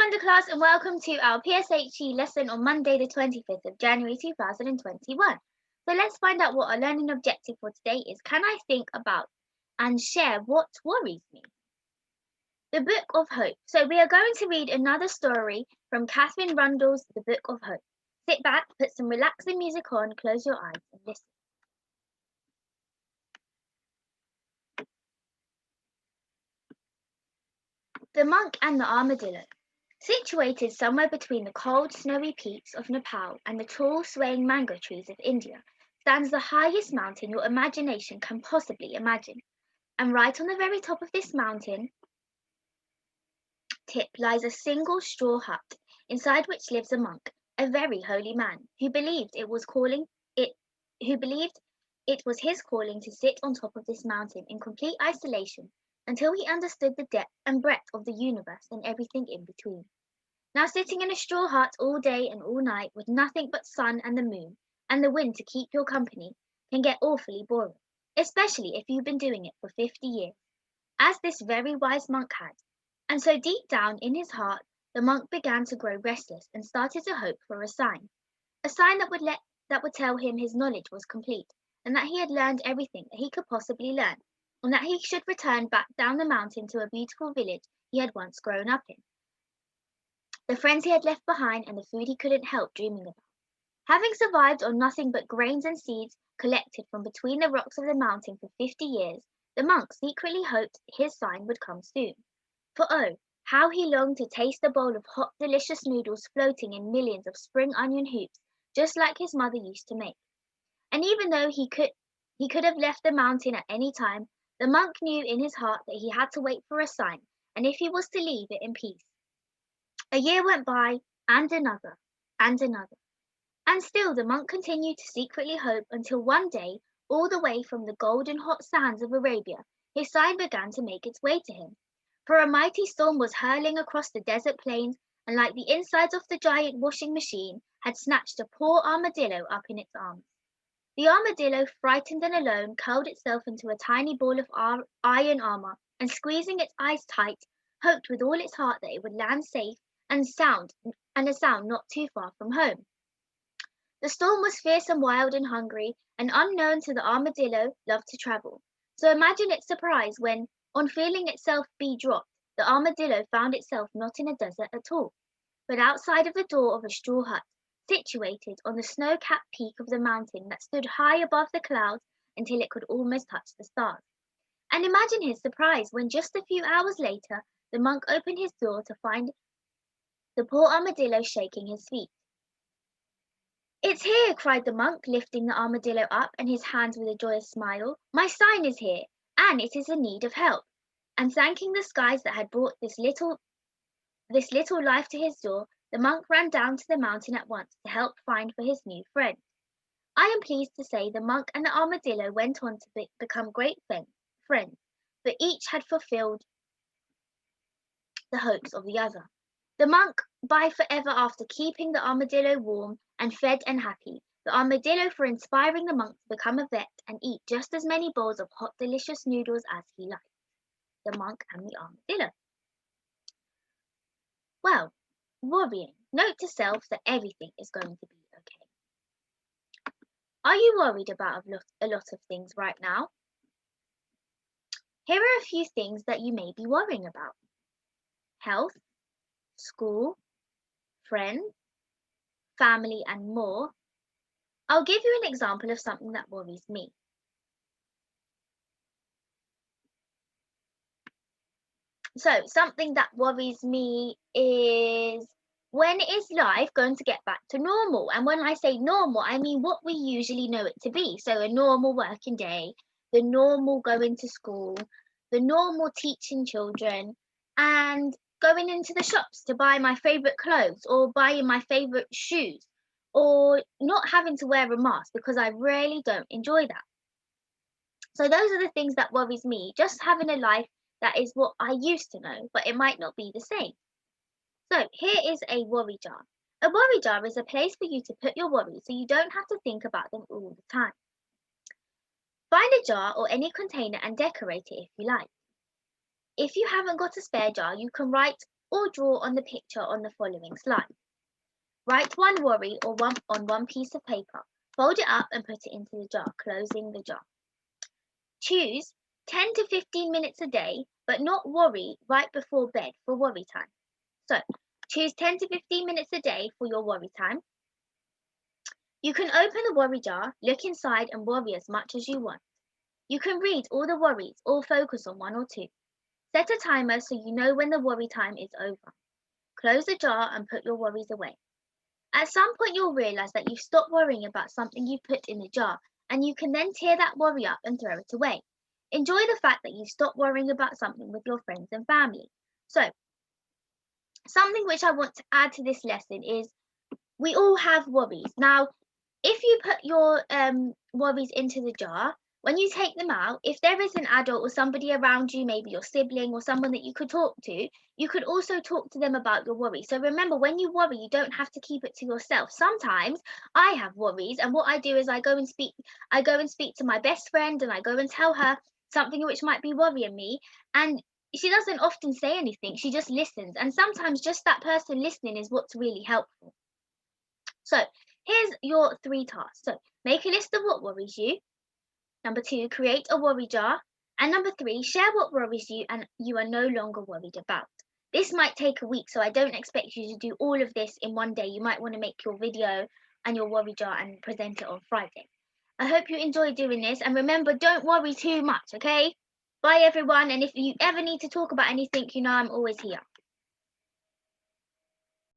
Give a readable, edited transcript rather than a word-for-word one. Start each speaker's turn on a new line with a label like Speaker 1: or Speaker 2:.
Speaker 1: Reminder class and welcome to our PSHE lesson on Monday the 25th of January 2021. So let's find out what our learning objective for today is. Can I think about and share what worries me? The Book of Hope. So we are going to read another story from Catherine Rundle's The Book of Hope. Sit back, put some relaxing music on, close your eyes and listen. The Monk and the Armadillo. Situated somewhere between the cold, snowy peaks of Nepal and the tall, swaying mango trees of India, stands the highest mountain your imagination can possibly imagine. And right on the very top of this mountain tip lies a single straw hut, inside which lives a monk, a very holy man, who believed it was his calling to sit on top of this mountain in complete isolation until he understood the depth and breadth of the universe and everything in between. Now sitting in a straw hut all day and all night with nothing but sun and the moon and the wind to keep your company can get awfully boring, especially if you've been doing it for 50 years, as this very wise monk had. And so deep down in his heart, the monk began to grow restless and started to hope for a sign that would tell him his knowledge was complete and that he had learned everything that he could possibly learn, and that he should return back down the mountain to a beautiful village he had once grown up in, the friends he had left behind, and the food he couldn't help dreaming about. Having survived on nothing but grains and seeds collected from between the rocks of the mountain for 50 years, the monk secretly hoped his sign would come soon. For oh, how he longed to taste a bowl of hot, delicious noodles floating in millions of spring onion hoops, just like his mother used to make. And even though he could have left the mountain at any time, the monk knew in his heart that he had to wait for a sign, and if he was to leave it in peace. A year went by, and another, and another. And still the monk continued to secretly hope until one day, all the way from the golden hot sands of Arabia, his sign began to make its way to him. For a mighty storm was hurling across the desert plains, and like the insides of the giant washing machine, had snatched a poor armadillo up in its arms. The armadillo, frightened and alone, curled itself into a tiny ball of iron armor, and squeezing its eyes tight, hoped with all its heart that it would land safe and a sound not too far from home. The storm was fierce and wild and hungry, and unknown to the armadillo, loved to travel. So imagine its surprise when, on feeling itself be dropped, the armadillo found itself not in a desert at all, but outside of the door of a straw hut, situated on the snow-capped peak of the mountain that stood high above the clouds until it could almost touch the stars. And imagine his surprise when just a few hours later, the monk opened his door to find the poor armadillo shaking his feet. "It's here!" cried the monk, lifting the armadillo up and his hands with a joyous smile. "My sign is here, and it is in need of help." And thanking the skies that had brought this little life to his door, the monk ran down to the mountain at once to help find for his new friend. I am pleased to say the monk and the armadillo went on to become great friends, for each had fulfilled the hopes of the other. The monk by forever after keeping the armadillo warm and fed and happy, the armadillo for inspiring the monk to become a vet and eat just as many bowls of hot delicious noodles as he liked. The monk and the armadillo. Well, worrying. Note to self that everything is going to be okay. Are you worried about a lot of things right now? Here are a few things that you may be worrying about. Health, school, friends, family, and more. I'll give you an example of something that worries me. So, something that worries me is, when is life going to get back to normal? And when I say normal, I mean what we usually know it to be. So, a normal working day, the normal going to school, the normal teaching children, and going into the shops to buy my favourite clothes or buying my favourite shoes, or not having to wear a mask because I really don't enjoy that. So those are the things that worries me, just having a life that is what I used to know, but it might not be the same. So here is a worry jar. A worry jar is a place for you to put your worries so you don't have to think about them all the time. Find a jar or any container and decorate it if you like. If you haven't got a spare jar, you can write or draw on the picture on the following slide. Write one worry or one on one piece of paper, fold it up and put it into the jar, closing the jar. Choose 10 to 15 minutes a day, but not worry right before bed for worry time. So, choose 10 to 15 minutes a day for your worry time. You can open the worry jar, look inside and worry as much as you want. You can read all the worries or focus on one or two. Set a timer so you know when the worry time is over. Close the jar and put your worries away. At some point you'll realise that you've stopped worrying about something you put in the jar, and you can then tear that worry up and throw it away. Enjoy the fact that you've stopped worrying about something with your friends and family. So, something which I want to add to this lesson is we all have worries. Now, if you put your worries into the jar, when you take them out, if there is an adult or somebody around you, maybe your sibling or someone that you could talk to, you could also talk to them about your worry. So remember, when you worry, you don't have to keep it to yourself. Sometimes I have worries, and what I do is I go and speak to my best friend, and I go and tell her something which might be worrying me, and she doesn't often say anything. She just listens, and sometimes just that person listening is what's really helpful. So here's your 3 tasks. So make a list of what worries you. Number 2, create a worry jar. And number 3, share what worries you and you are no longer worried about. This might take a week, so I don't expect you to do all of this in one day. You might want to make your video and your worry jar and present it on Friday. I hope you enjoy doing this, and remember, don't worry too much, okay? Bye everyone, and if you ever need to talk about anything, you know I'm always here.